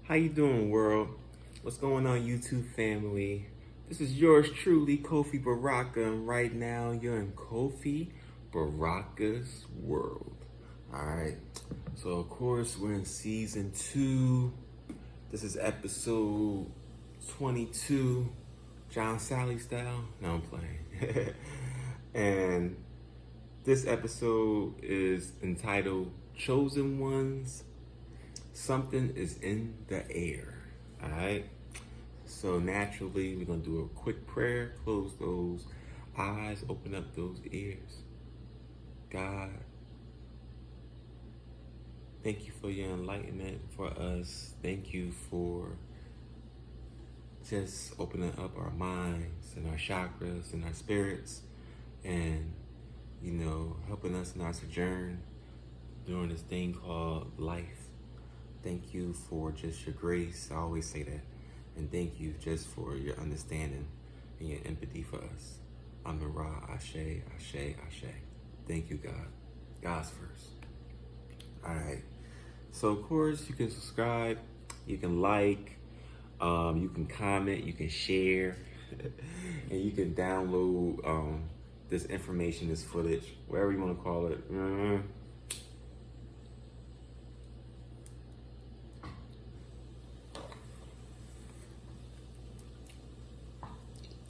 How you doing, world? What's going on, YouTube family? This is yours truly, Kofi Baraka, and right now you're in Kofi Baraka's world. All right. So of course we're in season 2. This is episode 22, John Sally style. No, I'm playing. And this episode is entitled "Chosen Ones." Something is in the air. All right. So naturally, we're gonna do a quick prayer. Close those eyes. Open up those ears. God, thank you for your enlightenment for us. Thank you for just opening up our minds and our chakras and our spirits, and helping us in our sojourn during this thing called life. Thank you for just your grace. I always say that. And thank you just for your understanding and your empathy for us. Amira, Ashe, Ashe, Ashe. Thank you, God. God's first. All right. So, of course, you can subscribe, you can like, you can comment, you can share, and you can download this information, this footage, whatever you want to call it.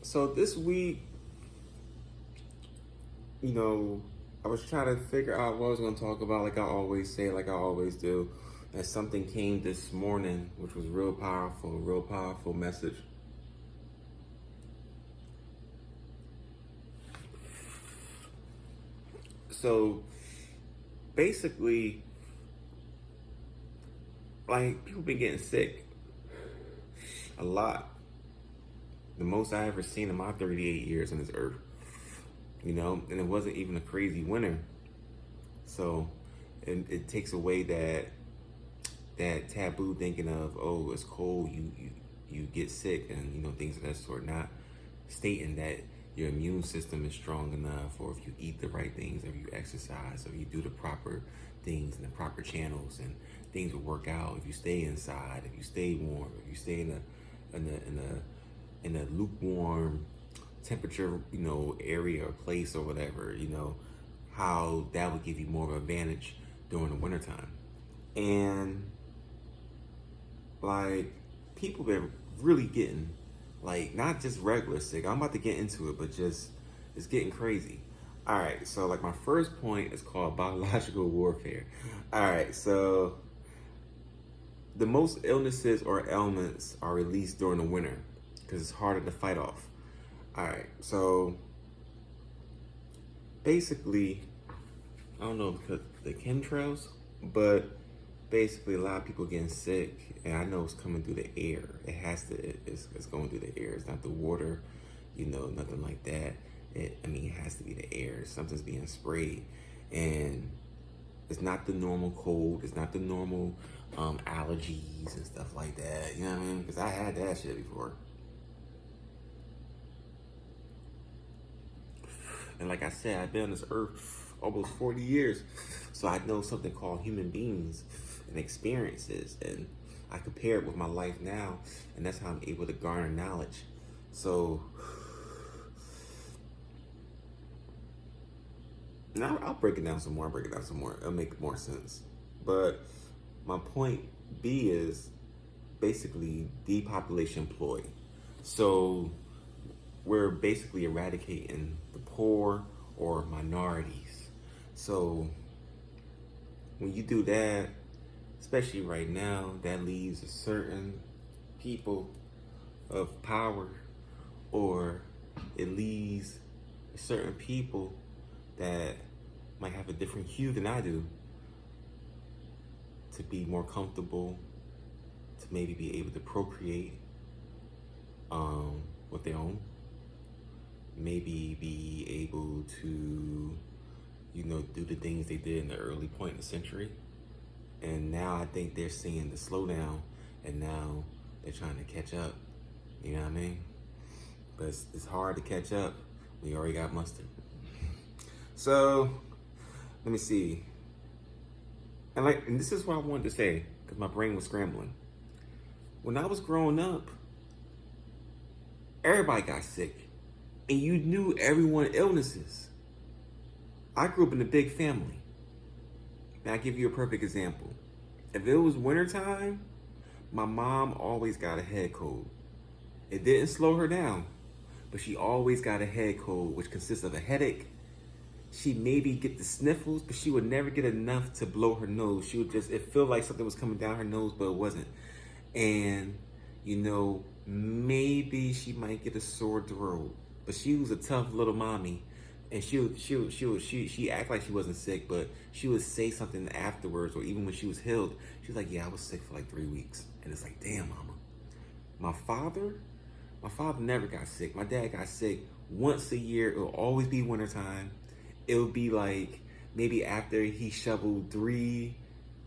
So this week, I was trying to figure out what I was going to talk about, like I always say, like I always do. And something came this morning, which was real powerful message. So basically, like, people been getting sick a lot. The most I ever seen in my 38 years on this earth, and it wasn't even a crazy winter. So it takes away that taboo thinking of, oh, it's cold, you get sick, and things of that sort. Not stating that your immune system is strong enough, or if you eat the right things, or you exercise, or you do the proper things in the proper channels, and things will work out if you stay inside, if you stay warm, if you stay in a lukewarm temperature, area or place or whatever, how that would give you more of an advantage during the wintertime. And like, people been really getting, like, not just regular sick. I'm about to get into it, but just, it's getting crazy. All right, so like my first point is called biological warfare. All right, so the most illnesses or ailments are released during the winter because it's harder to fight off. All right, so basically, I don't know because the chemtrails, but basically a lot of people getting sick, and I know it's coming through the air. It has to, it's going through the air. It's not the water, nothing like that. It has to be the air. Something's being sprayed, and it's not the normal cold. It's not the normal allergies and stuff like that. You know what I mean? Because I had that shit before. And like I said, I've been on this earth almost 40 years. So I know something called human beings and experiences. And I compare it with my life now. And that's how I'm able to garner knowledge. So now I'll break it down some more. It'll make more sense. But my point B is basically depopulation ploy. So we're basically eradicating the poor or minorities. So when you do that, especially right now, that leaves a certain people of power, or it leaves certain people that might have a different hue than I do to be more comfortable, to maybe be able to procreate with their own. Maybe be able to, do the things they did in the early point in the century. And now I think they're seeing the slowdown, and now they're trying to catch up. You know what I mean? But it's hard to catch up when you already got mustard. So, let me see. And this is what I wanted to say, because my brain was scrambling. when I was growing up, everybody got sick. And you knew everyone's illnesses. I grew up in a big family. Now I'll give you a perfect example. If it was wintertime, my mom always got a head cold. It didn't slow her down, but she always got a head cold, which consists of a headache. She'd maybe get the sniffles, but she would never get enough to blow her nose. She would just, it felt like something was coming down her nose, but it wasn't. And, you know, maybe she might get a sore throat, but she was a tough little mommy. And she act like she wasn't sick, but she would say something afterwards, or even when she was healed, she was like, yeah, I was sick for like 3 weeks. And it's like, damn, mama. My father never got sick. My dad got sick once a year. It'll always be wintertime. It'll be like maybe after he shoveled 3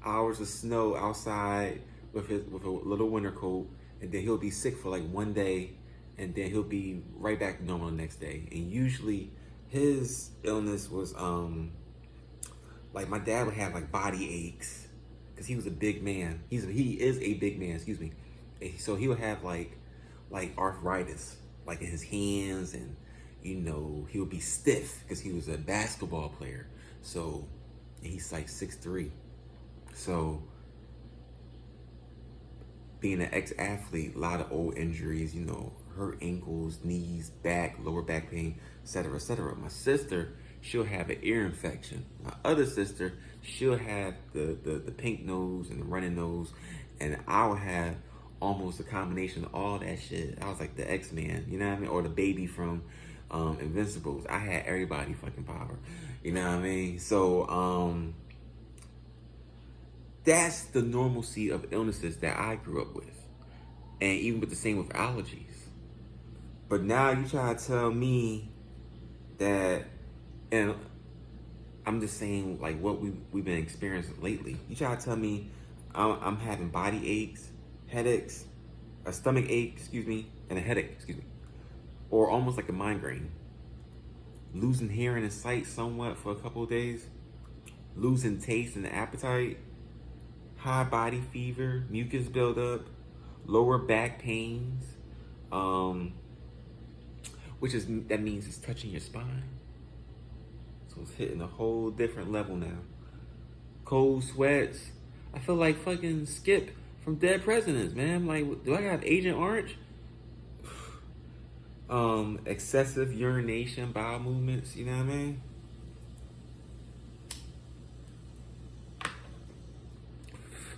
hours of snow outside with a little winter coat, and then he'll be sick for like 1 day, and then he'll be right back to normal the next day. And usually his illness was like my dad would have like body aches because he was a big man. He is a big man, excuse me. And so he would have like arthritis, like in his hands, and you know he would be stiff because he was a basketball player. So and he's like 6'3". So being an ex-athlete, a lot of old injuries, you know, hurt ankles, knees, back, lower back pain, etc., etc. My sister, she'll have an ear infection. My other sister, she'll have the pink nose and the running nose, and I'll have almost a combination of all that shit. I was like the X-Man, you know what I mean? Or the baby from Invincibles. I had everybody fucking power, you know what I mean? So that's the normalcy of illnesses that I grew up with. And even with the same with allergies. But now you try to tell me that, and I'm just saying like what we've been experiencing lately. You try to tell me I'm having body aches, headaches, a stomach ache, excuse me, and a headache, excuse me. Or almost like a migraine. Losing hearing and sight somewhat for a couple of days. Losing taste and appetite. High body fever, mucus buildup, lower back pains, that means it's touching your spine. So it's hitting a whole different level now. Cold sweats. I feel like fucking Skip from Dead Presidents, man. I'm like, do I have Agent Orange? Excessive urination, bowel movements, you know what I mean?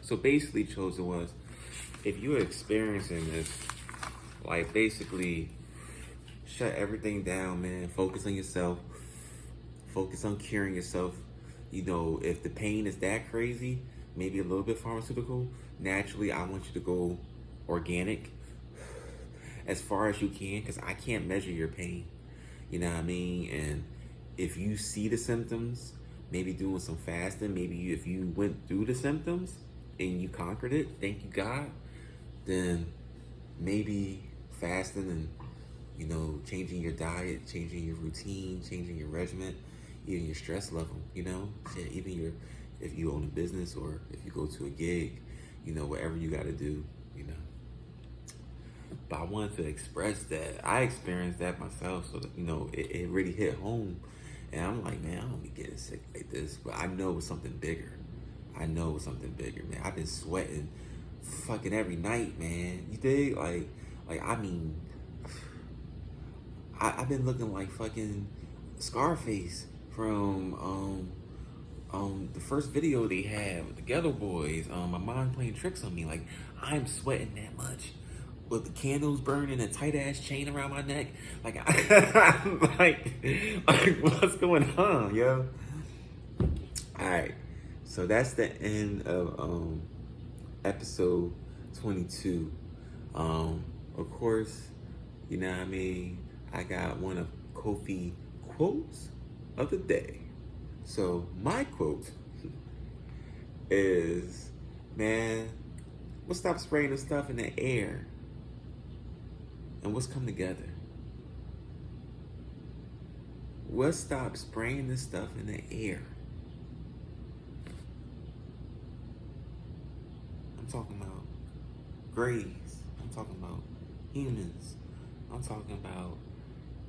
So basically, Chosen was, if you're experiencing this, like basically shut everything down, man. Focus on yourself. Focus on curing yourself. You know, if the pain is that crazy, maybe a little bit pharmaceutical. Naturally, I want you to go organic as far as you can, because I can't measure your pain. You know what I mean? And if you see the symptoms, maybe doing some fasting, maybe if you went through the symptoms and you conquered it, thank you God, then maybe fasting and, you know, changing your diet, changing your routine, changing your regimen, even your stress level, you know, even if you own a business or if you go to a gig, you know, whatever you got to do, you know. But I wanted to express that. I experienced that myself, so that, you know, it really hit home. And I'm like, man, I don't be getting sick like this, but I know it was something bigger. I know it was something bigger, man. I've been sweating fucking every night, man. You dig? Like I mean, I've been looking like fucking Scarface from the first video they had with the Ghetto Boys. My mom playing tricks on me. Like, I'm sweating that much with the candles burning and a tight ass chain around my neck. Like, I'm like, what's going on, yo? All right, so that's the end of episode 22. Of course, you know what I mean, I got one of Kofi quotes of the day. So my quote is, man, we'll stop spraying the stuff in the air and let's come together. We'll stop spraying this stuff in the air. I'm talking about Greys. I'm talking about humans. I'm talking about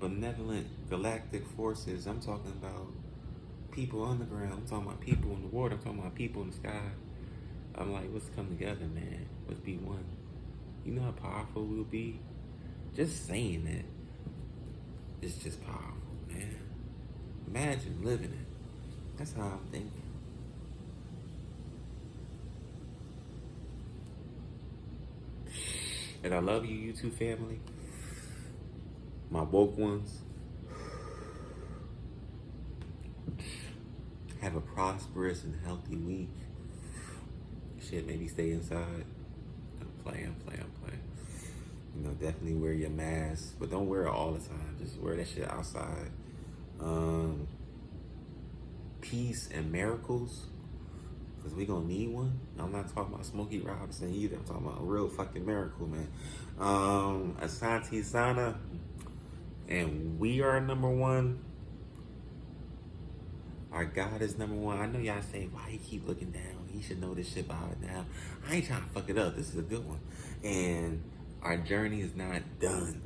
benevolent galactic forces. I'm talking about people underground. I'm talking about people in the water. I'm talking about people in the sky. I'm like, let's come together, man. Let's be one. You know how powerful we'll be? Just saying it is just powerful, man. Imagine living it. That's how I'm thinking. And I love you, YouTube family. My woke ones. Have a prosperous and healthy week. Shit, maybe stay inside. I'm playing. You know, definitely wear your mask, but don't wear it all the time. Just wear that shit outside. Peace and miracles, because we gonna need one. I'm not talking about Smokey Robinson either. I'm talking about a real fucking miracle, man. Asante Sana, and we are number one. Our God is number one. I know y'all say, why he keep looking down? He should know this shit by now. I ain't trying to fuck it up. This is a good one. And our journey is not done.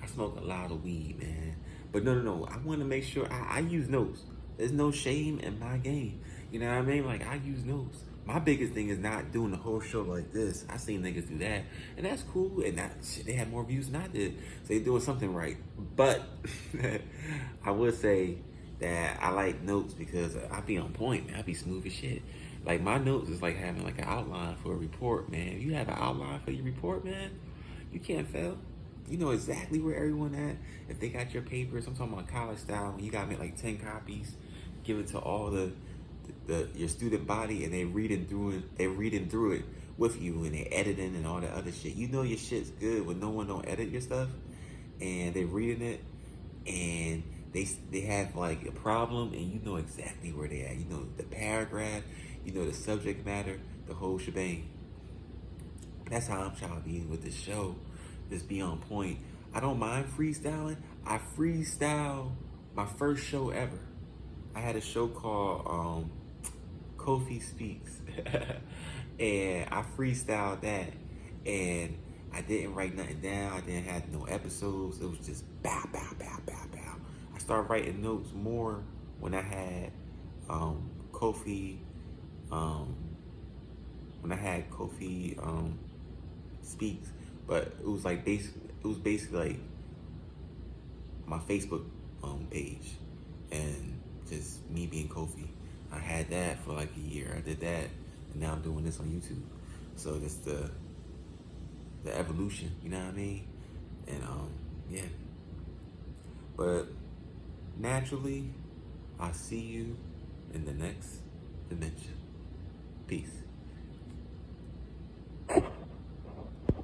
I smoke a lot of weed, man. But no. I want to make sure I use notes. There's no shame in my game. You know what I mean? Like, I use notes. My biggest thing is not doing the whole show like this. I seen niggas do that. And that's cool. And that shit, they had more views than I did. So they doing something right. But I would say that I like notes because I be on point, man. I be smooth as shit. Like, my notes is like having like an outline for a report, man. If you have an outline for your report, man, you can't fail. You know exactly where everyone at. If they got your papers, I'm talking about college style, when you got to make like 10 copies, give it to all your student body, and they reading through it with you, and they editing and all that other shit. You know your shit's good when no one don't edit your stuff, and they reading it, and they have like a problem, and you know exactly where they at. You know the paragraph, you know the subject matter, the whole shebang. That's how I'm trying to be with this show. Just be on point. I don't mind freestyling. I freestyle my first show ever. I had a show called Kofi Speaks. And I freestyled that. And I didn't write nothing down. I didn't have no episodes. It was just bow, bow, bow, bow, bow. I started writing notes more when I had Kofi. When I had Kofi Speaks. But it was like basically like my Facebook page, and just me being Kofi. I had that for like a year. I did that, and now I'm doing this on YouTube. So that's the evolution, you know what I mean? And yeah. But naturally, I'll see you in the next dimension. Peace.